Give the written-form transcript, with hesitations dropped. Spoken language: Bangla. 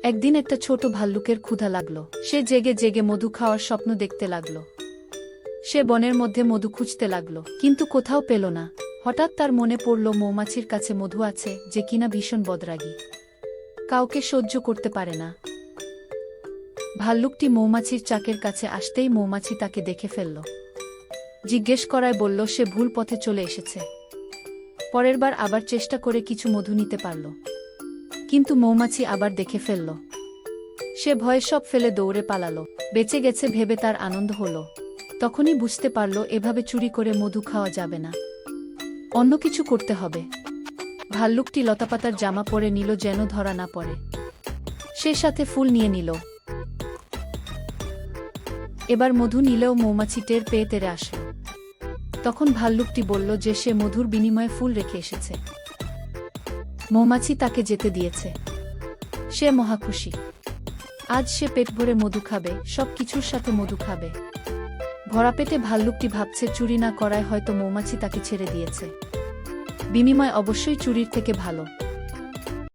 একদিন একটা ছোট ভাল্লুকের ক্ষুধা লাগলো। সে জেগে জেগে মধু খাওয়ার স্বপ্ন দেখতে লাগলো। সে বনের মধ্যে মধু খুঁজতে লাগলো, কিন্তু কোথাও পেল না। হঠাৎ তার মনে পড়ল মৌমাছির কাছে মধু আছে, যে কিনা ভীষণ বদরাগী, কাউকে সহ্য করতে পারে না। ভাল্লুকটি মৌমাছির চাকের কাছে আসতেই মৌমাছি তাকে দেখে ফেলল। জিজ্ঞেস করায় বলল সে ভুল পথে চলে এসেছে। পরের বার আবার চেষ্টা করে কিছু মধু নিতে পারল, কিন্তু মৌমাছি আবার দেখে ফেলল। সে ভয়ে সব ফেলে দৌড়ে পালালো। বেঁচে গেছে ভেবে তার আনন্দ হলো। তখনই বুঝতে পারল এভাবে চুরি করে মধু খাওয়া যাবে না, অন্য কিছু করতে হবে। ভাল্লুকটি লতাপাতার জামা পরে নিল যেন ধরা না পড়ে। সে সাথে ফুল নিয়ে নিল। এবার মধু নিলেও মৌমাছি টের পেয়ে তেড়ে আসল। তখন ভাল্লুকটি বলল যে সে মধুর বিনিময়ে ফুল রেখে এসেছে। মৌমাছি তাকে যেতে দিয়েছে। সে মহা খুশি। আজ সে পেট ভরে মধু খাবে, সব কিছুর সাথে মধু খাবে। ভরা পেটে ভাল্লুকটি ভাবছে চুরি না করায় হয়তো মৌমাছি তাকে ছেড়ে দিয়েছে। বিনিময় অবশ্যই চুরির থেকে ভালো।